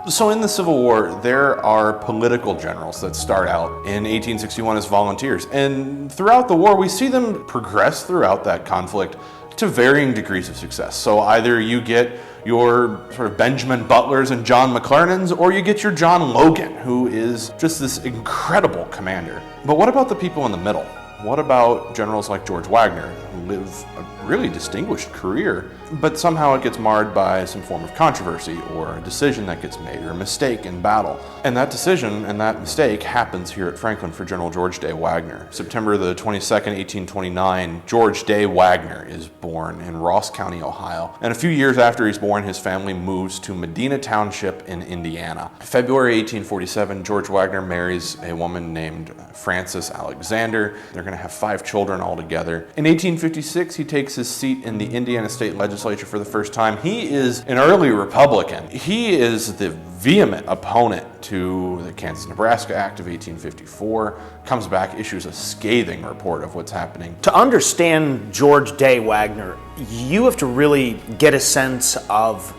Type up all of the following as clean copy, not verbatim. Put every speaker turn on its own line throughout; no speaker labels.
So in the Civil War, there are political generals that start out in 1861 as volunteers. And throughout the war, we see them progress throughout that conflict to varying degrees of success. So either you get your sort of Benjamin Butlers and John McClernands, or you get your John Logan, who is just this incredible commander. But what about the people in the middle? What about generals like George Wagner, who live a really distinguished career, but somehow it gets marred by some form of controversy or a decision that gets made or a mistake in battle? And that decision and that mistake happens here at Franklin for General George Day Wagner. September the 22nd, 1829, George Day Wagner is born in Ross County, Ohio. And a few years after he's born, his family moves to Medina Township in Indiana. February 1847, George Wagner marries a woman named Frances Alexander. They're going to have 5 children altogether. In 1856, he takes his seat in the Indiana State Legislature for the first time. He is an early Republican. He is the vehement opponent to the Kansas-Nebraska Act of 1854, comes back, issues a scathing report of what's happening.
To understand George Day Wagner, you have to really get a sense of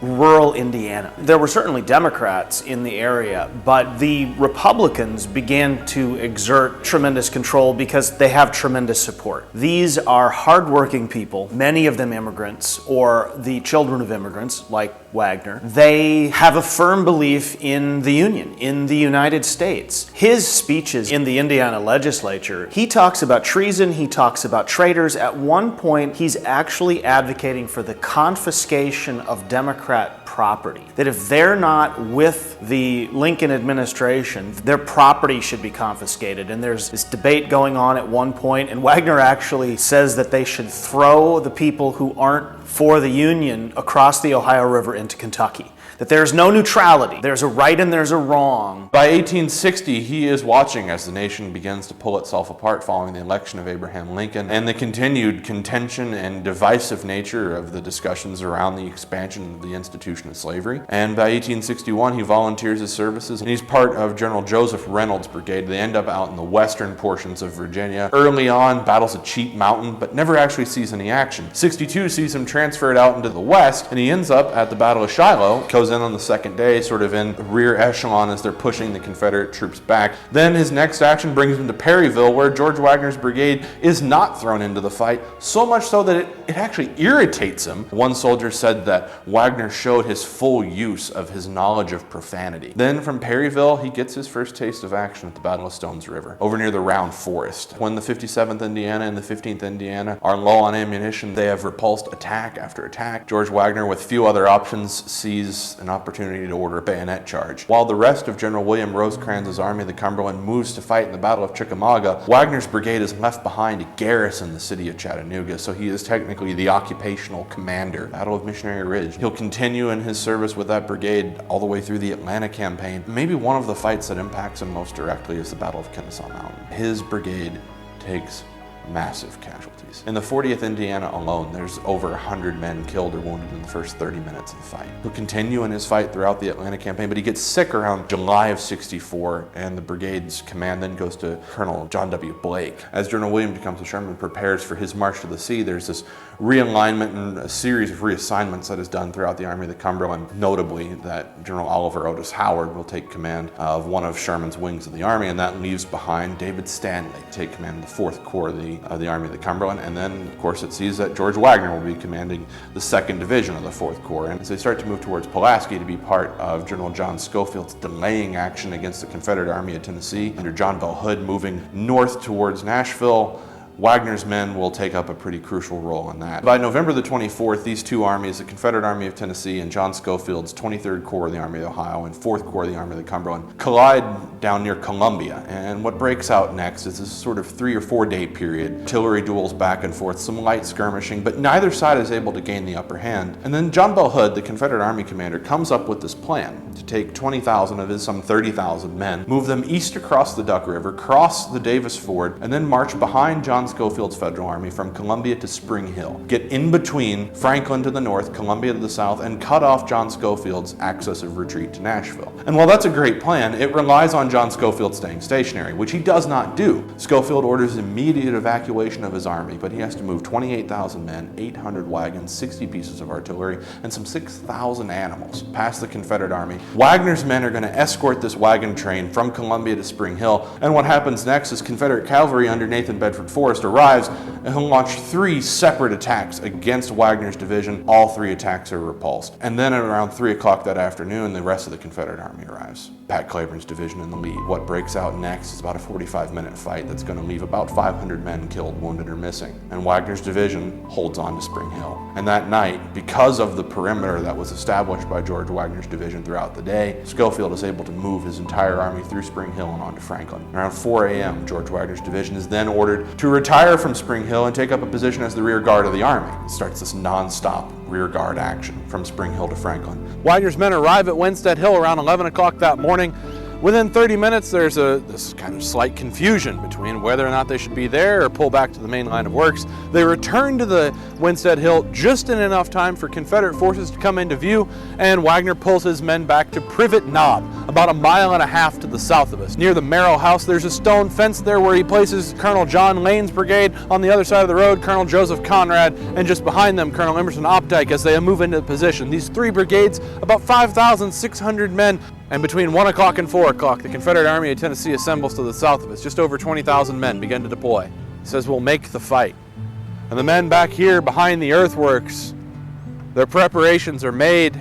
rural Indiana. There were certainly Democrats in the area, but the Republicans began to exert tremendous control because they have tremendous support. These are hardworking people, many of them immigrants or the children of immigrants like Wagner. They have a firm belief in the Union, in the United States. His speeches in the Indiana legislature, he talks about treason, he talks about traitors. At one point, he's actually advocating for the confiscation of Democrat property. That if they're not with the Lincoln administration, their property should be confiscated. And there's this debate going on at one point, and Wagner actually says that they should throw the people who aren't for the Union across the Ohio River into Kentucky. That there's no neutrality. There's a right and there's a wrong.
By 1860, he is watching as the nation begins to pull itself apart following the election of Abraham Lincoln and the continued contention and divisive nature of the discussions around the expansion of the institution of slavery. And by 1861, he volunteers his services and he's part of General Joseph Reynolds' brigade. They end up out in the western portions of Virginia. Early on, battles at Cheat Mountain, but never actually sees any action. 62 sees him transferred out into the west, and he ends up at the Battle of Shiloh, goes in on the second day, sort of in rear echelon as they're pushing the Confederate troops back. Then his next action brings him to Perryville, where George Wagner's brigade is not thrown into the fight, so much so that it actually irritates him. One soldier said that Wagner showed his full use of his knowledge of profanity. Then from Perryville, he gets his first taste of action at the Battle of Stones River, over near the Round Forest. When the 57th Indiana and the 15th Indiana are low on ammunition, they have repulsed attack after attack. George Wagner, with few other options, sees an opportunity to order a bayonet charge. While the rest of General William Rosecrans's Army of the Cumberland moves to fight in the Battle of Chickamauga, Wagner's brigade is left behind to garrison the city of Chattanooga, so he is technically the occupational commander. Battle of Missionary Ridge. He'll continue in his service with that brigade all the way through the Atlanta campaign. Maybe one of the fights that impacts him most directly is the Battle of Kennesaw Mountain. His brigade takes massive casualties. In the 40th Indiana alone, there's over 100 men killed or wounded in the first 30 minutes of the fight. He'll continue in his fight throughout the Atlanta campaign, but he gets sick around July of 64, and the brigade's command then goes to Colonel John W. Blake. As General William Tecumseh Sherman prepares for his march to the sea, there's this realignment and a series of reassignments that is done throughout the Army of the Cumberland, notably that General Oliver Otis Howard will take command of one of Sherman's wings of the Army, and that leaves behind David Stanley to take command of the 4th Corps of the Army of the Cumberland. And then, of course, it sees that George Wagner will be commanding the 2nd Division of the 4th Corps. And as they start to move towards Pulaski to be part of General John Schofield's delaying action against the Confederate Army of Tennessee, under John Bell Hood moving north towards Nashville, Wagner's men will take up a pretty crucial role in that. By November the 24th, these two armies, the Confederate Army of Tennessee and John Schofield's 23rd Corps of the Army of Ohio and 4th Corps of the Army of the Cumberland, collide down near Columbia. And what breaks out next is this sort of 3 or 4 day period. Artillery duels back and forth, some light skirmishing, but neither side is able to gain the upper hand. And then John Bell Hood, the Confederate Army commander, comes up with this plan to take 20,000 of his some 30,000 men, move them east across the Duck River, cross the Davis Ford, and then march behind John Schofield's Federal Army from Columbia to Spring Hill, get in between Franklin to the north, Columbia to the south, and cut off John Schofield's access of retreat to Nashville. And while that's a great plan, it relies on John Schofield staying stationary, which he does not do. Schofield orders immediate evacuation of his army, but he has to move 28,000 men, 800 wagons, 60 pieces of artillery, and some 6,000 animals past the Confederate Army. Wagner's men are going to escort this wagon train from Columbia to Spring Hill, and what happens next is Confederate cavalry under Nathan Bedford Forrest arrives and he'll launch 3 separate attacks against Wagner's division. All 3 attacks are repulsed. And then at around 3 o'clock that afternoon, the rest of the Confederate Army arrives. Pat Cleburne's division in the lead. What breaks out next is about a 45-minute fight that's going to leave about 500 men killed, wounded, or missing. And Wagner's division holds on to Spring Hill. And that night, because of the perimeter that was established by George Wagner's division throughout the day, Schofield is able to move his entire army through Spring Hill and on to Franklin. Around 4 a.m., George Wagner's division is then ordered to retire from Spring Hill and take up a position as the rear guard of the army. It starts this non-stop rear guard action from Spring Hill to Franklin. Wagner's men arrive at Winstead Hill around 11 o'clock that morning. Within 30 minutes, there's this kind of slight confusion between whether or not they should be there or pull back to the main line of works. They return to the Winstead Hill just in enough time for Confederate forces to come into view, and Wagner pulls his men back to Privet Knob, about a mile and a half to the south of us. Near the Merrill House, there's a stone fence there where he places Colonel John Lane's brigade. On the other side of the road, Colonel Joseph Conrad, and just behind them, Colonel Emerson Opdyke as they move into position. These 3 brigades, about 5,600 men. And between 1 o'clock and 4 o'clock, the Confederate Army of Tennessee assembles to the south of us. Just over 20,000 men begin to deploy. He says, we'll make the fight. And the men back here behind the earthworks, their preparations are made.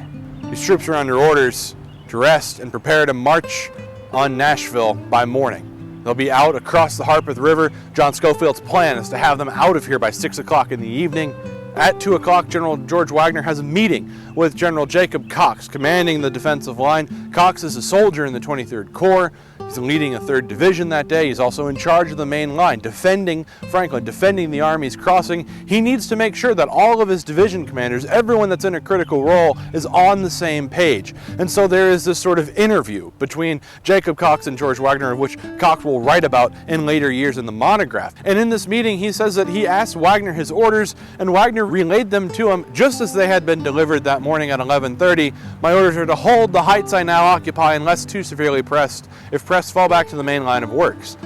These troops are under orders to rest and prepare to march on Nashville by morning. They'll be out across the Harpeth River. John Schofield's plan is to have them out of here by 6 o'clock in the evening. At 2 o'clock, General George Wagner has a meeting with General Jacob Cox, commanding the defensive line. Cox is a soldier in the 23rd Corps. He's leading a 3rd Division that day. He's also in charge of the main line, defending Franklin, defending the Army's crossing. He needs to make sure that all of his division commanders, everyone that's in a critical role, is on the same page. And so there is this sort of interview between Jacob Cox and George Wagner, of which Cox will write about in later years in the monograph. And in this meeting, he says that he asked Wagner his orders, and Wagner relayed them to him just as they had been delivered that morning at 11:30. My orders are to hold the heights I now occupy unless too severely pressed. If pressed, fall back to the main line of works.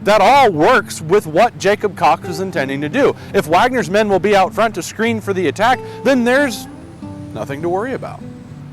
That all works with what Jacob Cox was intending to do. If Wagner's men will be out front to screen for the attack, then there's nothing to worry about.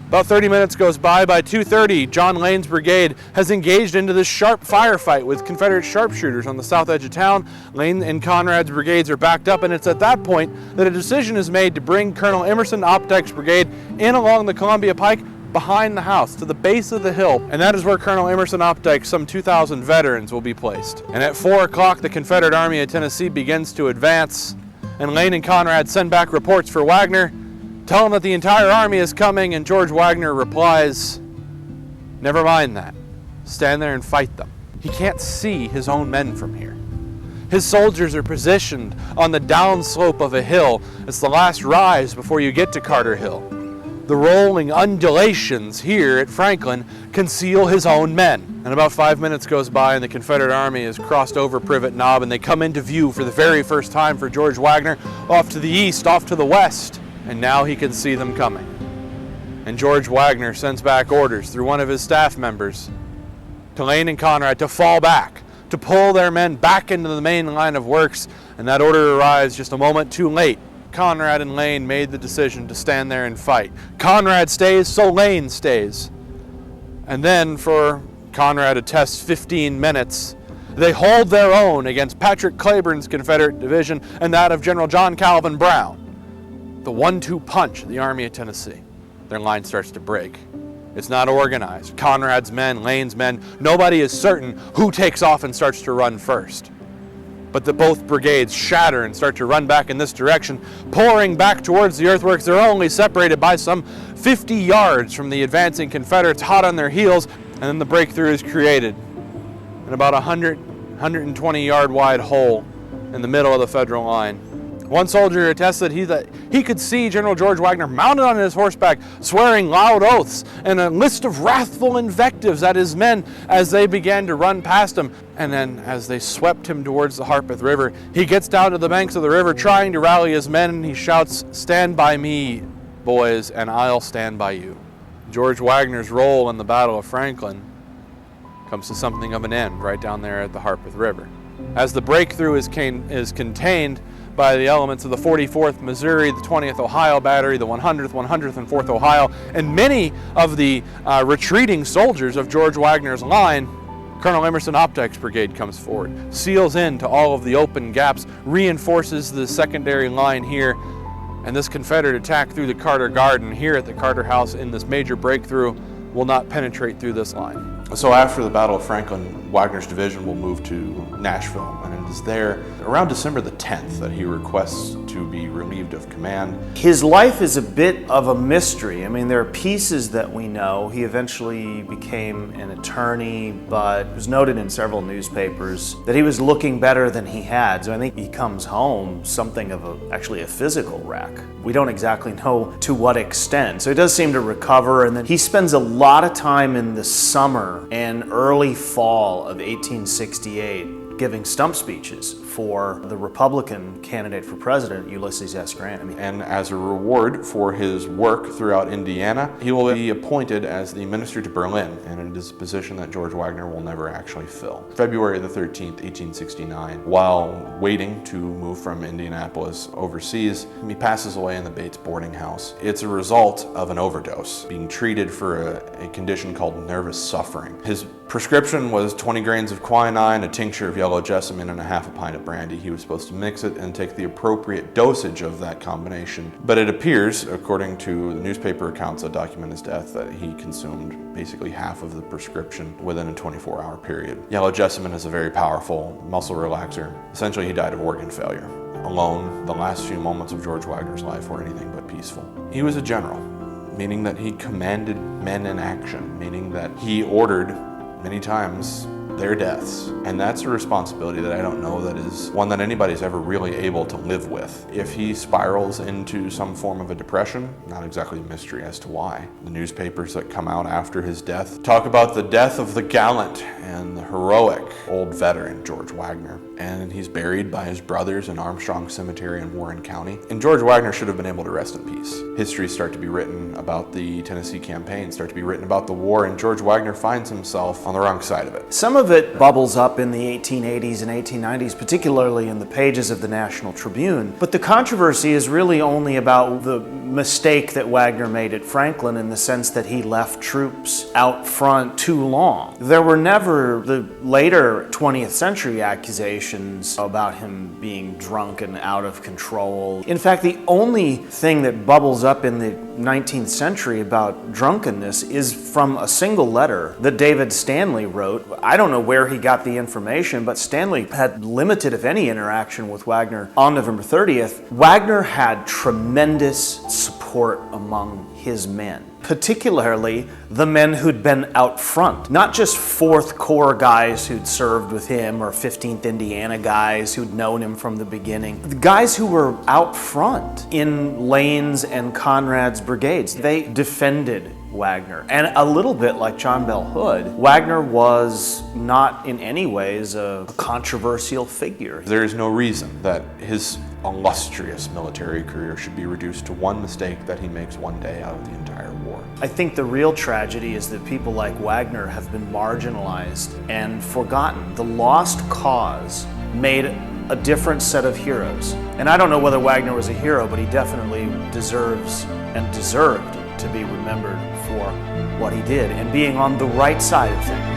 About 30 minutes goes by. By 2:30, John Lane's brigade has engaged into this sharp firefight with Confederate sharpshooters on the south edge of town. Lane and Conrad's brigades are backed up, and it's at that point that a decision is made to bring Colonel Emerson Opdyke's brigade in along the Columbia Pike behind the house to the base of the hill, and that is where Colonel Emerson Opdyke, some 2,000 veterans, will be placed. And at 4 o'clock, the Confederate Army of Tennessee begins to advance, and Lane and Conrad send back reports for Wagner, tell him that the entire army is coming, and George Wagner replies, never mind that. Stand there and fight them. He can't see his own men from here. His soldiers are positioned on the downslope of a hill. It's the last rise before you get to Carter Hill. The rolling undulations here at Franklin conceal his own men. And about 5 minutes goes by and the Confederate Army has crossed over Privet Knob, and they come into view for the very first time for George Wagner, off to the east, off to the west. And now he can see them coming. And George Wagner sends back orders through one of his staff members to Lane and Conrad to fall back, to pull their men back into the main line of works. And that order arrives just a moment too late. Conrad and Lane made the decision to stand there and fight. Conrad stays, so Lane stays. And then for Conrad to test 15 minutes, they hold their own against Patrick Cleburne's Confederate division and that of General John Calvin Brown. The 1-2 punch of the Army of Tennessee. Their line starts to break. It's not organized. Conrad's men, Lane's men, nobody is certain who takes off and starts to run first. But both brigades shatter and start to run back in this direction, pouring back towards the earthworks. They're only separated by some 50 yards from the advancing Confederates, hot on their heels, and then the breakthrough is created in about 120 yard wide hole in the middle of the Federal line. One soldier attested that he could see General George Wagner mounted on his horseback, swearing loud oaths and a list of wrathful invectives at his men as they began to run past him. And then as they swept him towards the Harpeth River, he gets down to the banks of the river trying to rally his men, and he shouts, "Stand by me, boys, and I'll stand by you." George Wagner's role in the Battle of Franklin comes to something of an end right down there at the Harpeth River. As the breakthrough is contained by the elements of the 44th Missouri, the 20th Ohio Battery, the 100th, 104th Ohio, and many of the retreating soldiers of George Wagner's line, Colonel Emerson Opdyke's brigade comes forward, seals into all of the open gaps, reinforces the secondary line here, and this Confederate attack through the Carter Garden here at the Carter House in this major breakthrough will not penetrate through this line. So after the Battle of Franklin, Wagner's division will move to Nashville, and it is there around December the 10th that he requests to be relieved of command.
His life is a bit of a mystery. I mean, there are pieces that we know. He eventually became an attorney, but it was noted in several newspapers that he was looking better than he had. So I think he comes home something of actually a physical wreck. We don't exactly know to what extent. So he does seem to recover, and then he spends a lot of time in the summer and early fall of 1868 giving stump speeches for the Republican candidate for president, Ulysses S. Grant.
And as a reward for his work throughout Indiana, he will be appointed as the minister to Berlin, and it is a position that George Wagner will never actually fill. February the 13th, 1869, while waiting to move from Indianapolis overseas, he passes away in the Bates boarding house. It's a result of an overdose, being treated for a condition called nervous suffering. His prescription was 20 grains of quinine, a tincture of yellow jessamine, and a half a pint of brandy. He was supposed to mix it and take the appropriate dosage of that combination. But it appears, according to the newspaper accounts that document his death, that he consumed basically half of the prescription within a 24-hour period. Yellow jessamine is a very powerful muscle relaxer. Essentially, he died of organ failure. Alone, the last few moments of George Wagner's life were anything but peaceful. He was a general, meaning that he commanded men in action, meaning that he ordered many times their deaths. And that's a responsibility that I don't know that is one that anybody's ever really able to live with. If he spirals into some form of a depression, not exactly a mystery as to why. The newspapers that come out after his death talk about the death of the gallant and the heroic old veteran George Wagner. And he's buried by his brothers in Armstrong Cemetery in Warren County. And George Wagner should have been able to rest in peace. Histories start to be written about the Tennessee campaign, start to be written about the war, and George Wagner finds himself on the wrong side of it.
Some of it bubbles up in the 1880s and 1890s, particularly in the pages of the National Tribune. But the controversy is really only about the mistake that Wagner made at Franklin, in the sense that he left troops out front too long. There were never the later 20th century accusations about him being drunk and out of control. In fact, the only thing that bubbles up in the 19th century about drunkenness is from a single letter that David Stanley wrote. I don't know where he got the information, but Stanley had limited, if any, interaction with Wagner on November 30th. Wagner had tremendous support among his men, particularly the men who'd been out front. Not just 4th Corps guys who'd served with him, or 15th Indiana guys who'd known him from the beginning. The guys who were out front in Lane's and Conrad's brigades, they defended Wagner. And a little bit like John Bell Hood, Wagner was not in any ways a controversial figure.
There is no reason that his illustrious military career should be reduced to one mistake that he makes one day out of the entire war.
I think the real tragedy is that people like Wagner have been marginalized and forgotten. The lost cause made a different set of heroes. And I don't know whether Wagner was a hero, but he definitely deserves and deserved to be remembered for what he did and being on the right side of things.